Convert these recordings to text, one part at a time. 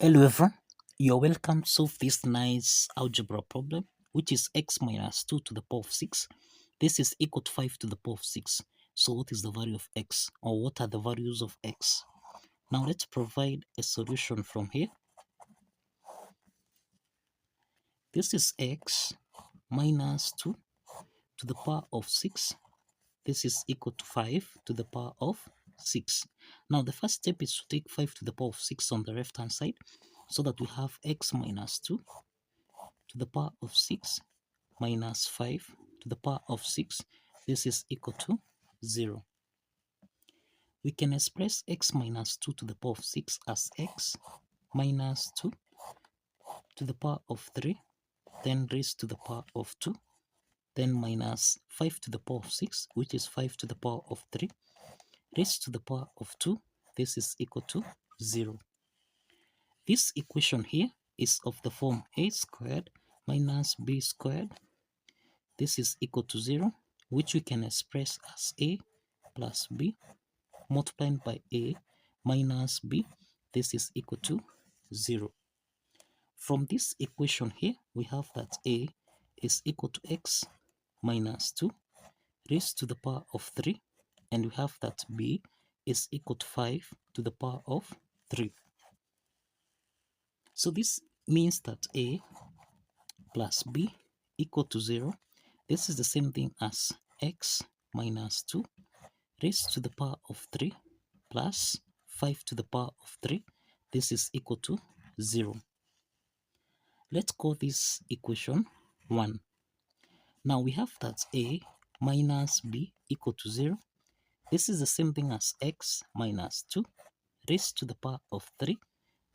Hello everyone, you're welcome to solve this nice algebra problem, which is x minus 2 to the power of 6. This is equal to 5 to the power of 6. So what is the value of x, or what are the values of x? Now let's provide a solution from here. This is x minus 2 to the power of 6. This is equal to 5 to the power of 6. Now the first step is to take 5 to the power of 6 on the left hand side, so that we have x minus 2 to the power of 6 minus 5 to the power of 6. This is equal to 0. We can express x minus 2 to the power of 6 as x minus 2 to the power of 3, then raised to the power of 2, then minus 5 to the power of 6, which is 5 to the power of 3, raised to the power of 2. This is equal to 0. This equation here is of the form a squared minus b squared. This is equal to 0, which we can express as a plus b multiplied by a minus b. This is equal to 0. From this equation here, we have that a is equal to x minus 2 raised to the power of 3, and we have that b is equal to 5 to the power of 3. So this means that a plus b equal to 0. This is the same thing as x minus 2 raised to the power of 3 plus 5 to the power of 3. This is equal to 0. Let's call this equation 1. Now we have that a minus b equal to 0. This is the same thing as x minus 2 raised to the power of 3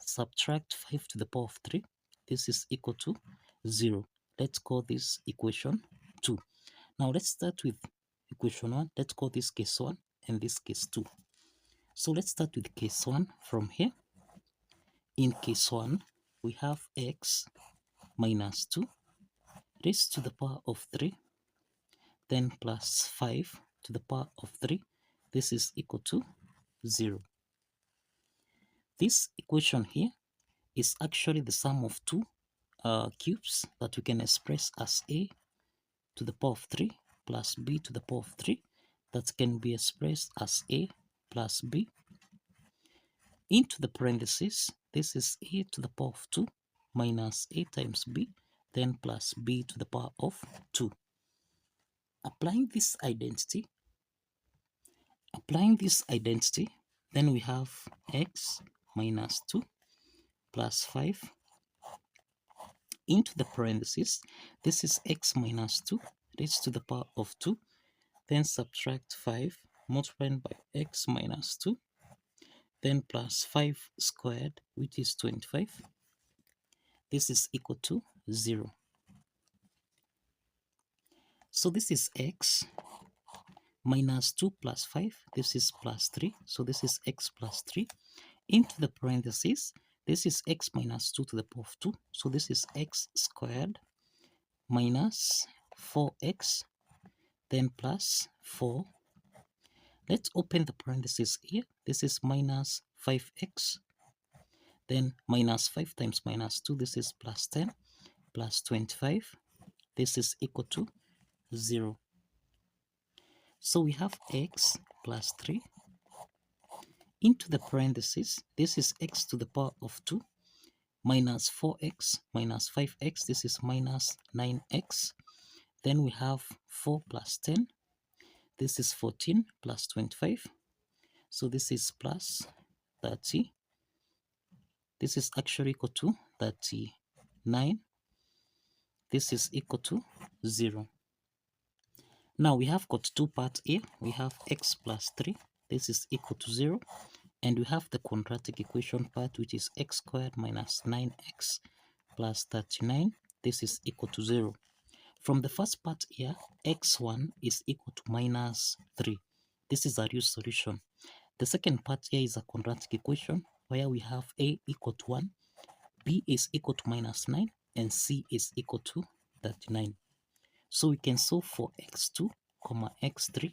subtract 5 to the power of 3. This is equal to 0. Let's call this equation 2. Now let's start with equation 1. Let's call this case 1 and this case 2. So let's start with case 1 from here. In case 1, we have x minus 2 raised to the power of 3, then plus 5 to the power of 3. This is equal to 0. This equation here is actually the sum of two cubes that we can express as a to the power of 3 plus b to the power of 3. That can be expressed as a plus b. Into the parentheses, this is a to the power of 2 minus a times b, then plus b to the power of 2. Applying this identity, then we have x minus 2 plus 5 into the parentheses. This is x minus 2 raised to the power of 2, then subtract 5 multiplied by x minus 2, then plus 5 squared, which is 25. This is equal to 0. So this is x minus 2 plus 5. This is plus 3. So this is x plus 3. Into the parentheses, this is x minus 2 to the power of 2. So this is x squared minus 4x, then plus 4. Let's open the parentheses here. This is minus 5x, then minus 5 times minus 2. This is plus 10 plus 25. This is equal to 0. So we have x plus 3 into the parentheses. This is x to the power of 2 minus 4x minus 5x. This is minus 9x. Then we have 4 plus 10. This is 14 plus 25. So this is plus 30. This is actually equal to 39. This is equal to 0. Now we have got two parts here. We have x plus 3. This is equal to 0. And we have the quadratic equation part, which is x squared minus 9x plus 39. This is equal to 0. From the first part here, x1 is equal to minus 3. This is our real solution. The second part here is a quadratic equation where we have a equal to 1, b is equal to minus 9, and c is equal to 39. So we can solve for x2, x3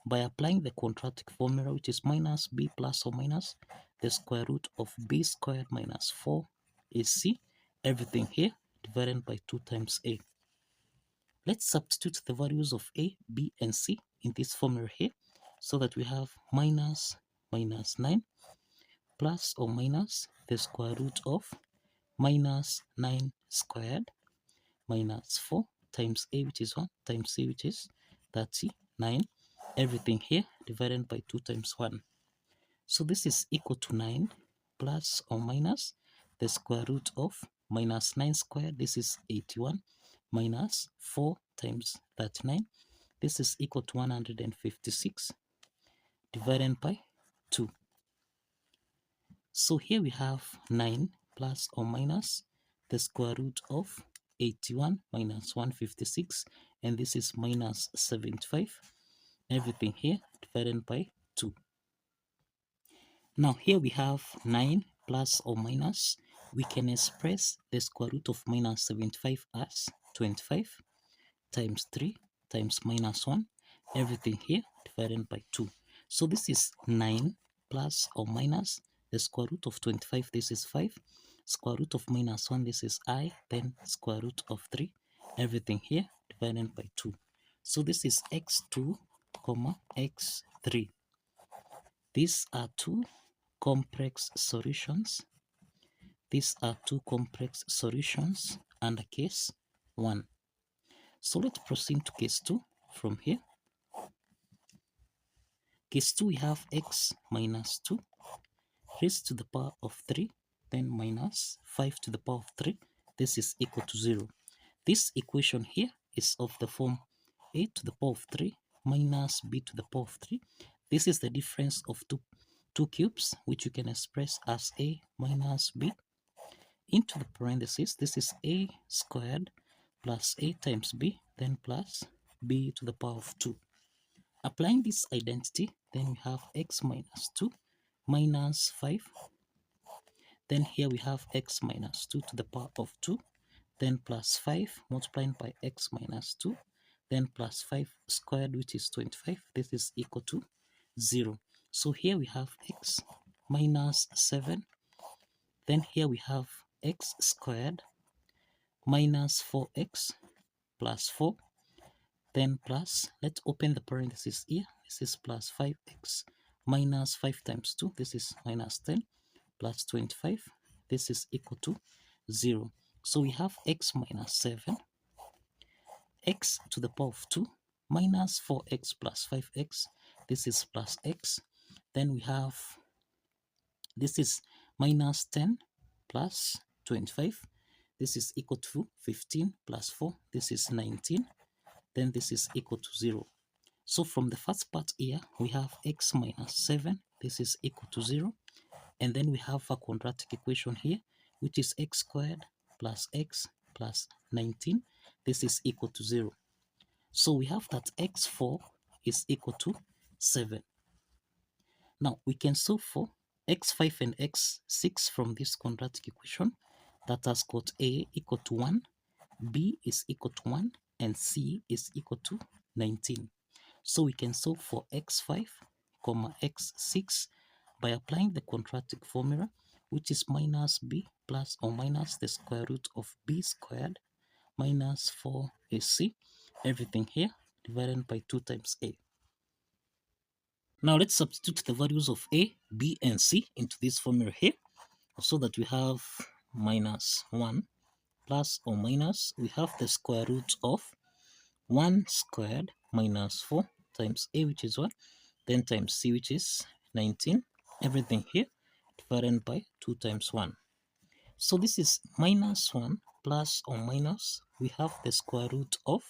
by applying the quadratic formula, which is minus b plus or minus the square root of b squared minus 4 is C. Everything here divided by 2 times A. Let's substitute the values of A, B, and C in this formula here so that we have minus 9 plus or minus the square root of minus 9 squared minus 4 times A, which is 1, times C, which is 39. Everything here divided by 2 times 1. So this is equal to 9 plus or minus the square root of minus 9 squared. This is 81 minus 4 times 39. This is equal to 156 divided by 2. So here we have 9 plus or minus the square root of 81 minus 156, and this is minus 75. Everything here divided by 2. Now here we have 9 plus or minus. We can express the square root of minus 75 as 25 times 3 times minus 1. Everything here divided by 2. So this is 9 plus or minus the square root of 25. This is 5. Square root of minus 1. This is I. Then square root of 3. Everything here divided by 2. So this is x2, x3. These are two complex solutions. These are two complex solutions under case 1. So let's proceed to case 2 from here. Case 2, we have x minus 2 raised to the power of 3, then minus 5 to the power of 3. This is equal to 0. This equation here is of the form a to the power of 3 minus b to the power of 3. This is the difference of two cubes, which you can express as a minus b. Into the parentheses, this is a squared plus a times b, then plus b to the power of 2. Applying this identity, then we have x minus 2 minus 5. Then here we have x minus 2 to the power of 2, then plus 5 multiplying by x minus 2, then plus 5 squared, which is 25. This is equal to 0. So here we have x minus 7. Then here we have x squared minus 4x plus 4. Then plus, let's open the parentheses here. This is plus 5x minus 5 times 2. This is minus 10 plus 25. This is equal to 0. So we have x minus 7, x to the power of 2 minus 4x plus 5x. This is plus x. Then we have, this is minus 10 plus 25. This is equal to 15 plus 4. This is 19. Then this is equal to 0. So from the first part here, we have x minus 7. This is equal to 0. And then we have a quadratic equation here, which is x squared plus x plus 19. This is equal to 0. So we have that x4 is equal to 7. Now we can solve for x5 and x6 from this quadratic equation. That has got a equal to 1, b is equal to 1, and c is equal to 19. So we can solve for x5, x6 by applying the quadratic formula, which is minus b plus or minus the square root of b squared minus 4ac. Everything here divided by 2 times a. Now let's substitute the values of a, b, and c into this formula here, so that we have minus 1 plus or minus, we have the square root of 1 squared minus 4 times a, which is 1, then times c, which is 19. Everything here divided by 2 times 1. So this is minus 1 plus or minus, we have the square root of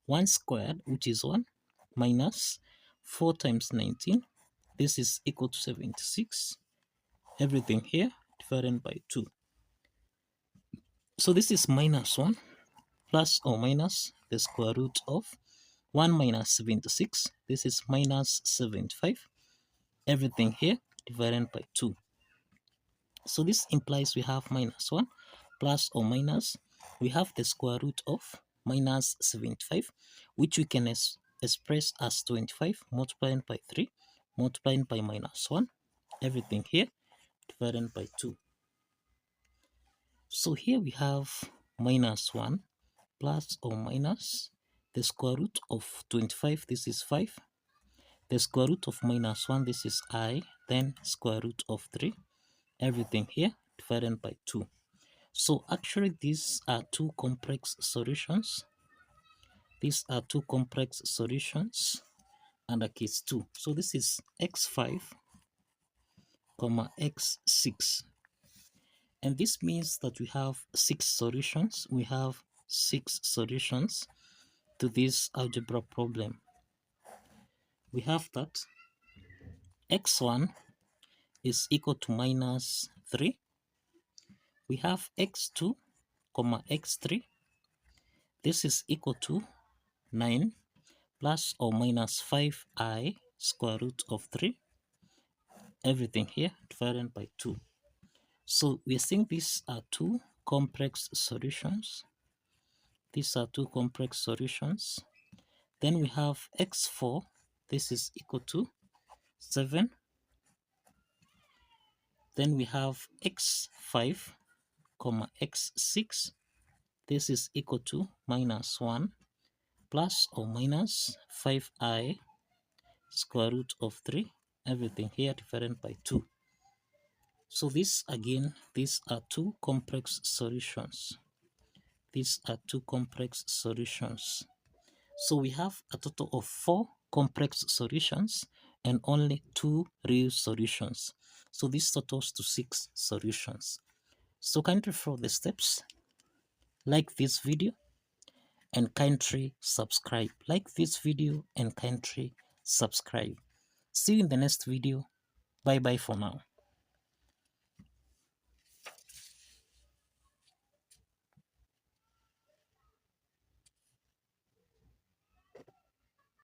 1 squared, which is 1, minus 4 times 19. This is equal to 76. Everything here divided by 2. So this is minus 1 plus or minus the square root of 1 minus 76. This is minus 75. Everything here divided by 2. So this implies we have minus 1 plus or minus, we have the square root of minus 75, which we can express as 25 multiplied by 3 multiplied by minus 1. Everything here divided by 2. So here we have minus 1 plus or minus the square root of 25, this is 5. The square root of minus 1, this is I, then square root of 3. Everything here divided by 2. So actually these are two complex solutions. These are two complex solutions under case 2. So this is x5, x6. And this means that we have 6 solutions. We have 6 solutions to this algebra problem. We have that x1 is equal to minus 3. We have x2, x3. This is equal to 9 plus or minus 5i square root of 3. Everything here divided by 2. So we think these are two complex solutions. These are two complex solutions. Then we have x4. This is equal to 7. Then we have x5, x6. This is equal to minus 1 plus or minus 5i square root of 3. Everything here divided by 2. So these are two complex solutions. These are two complex solutions. So we have a total of 4 complex solutions and only 2 real solutions. So this totals to 6 solutions. So kindly follow the steps, like this video, and kindly subscribe. Like this video and kindly subscribe. See you in the next video. Bye bye for now.